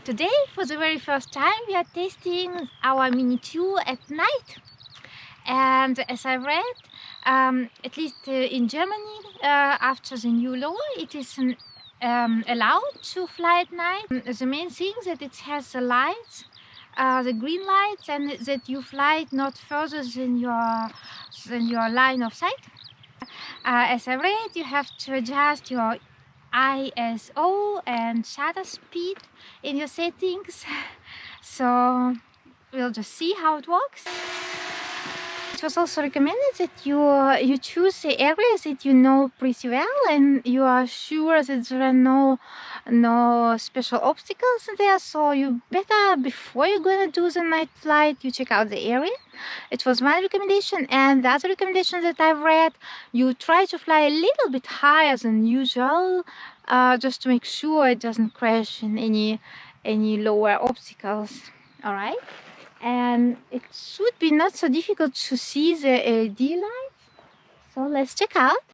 Today, for the very first time, we are testing our Mini 2 at night. And as I read, at least in Germany, after the new law, it is allowed to fly at night. The main thing is that it has the lights, the green lights, and that you fly not further than your line of sight. As I read, you have to adjust your ISO and shutter speed in your settings. So we'll just see how it works. It was also recommended that you choose the areas that you know pretty well and you are sure that there are no special obstacles there. So you better, before you're gonna do the night flight, you check out the area. It was my recommendation, and the other recommendation that I've read, you try to fly a little bit higher than usual, just to make sure it doesn't crash in any lower obstacles. All right. And it should be not so difficult to see the LED light. So let's check out.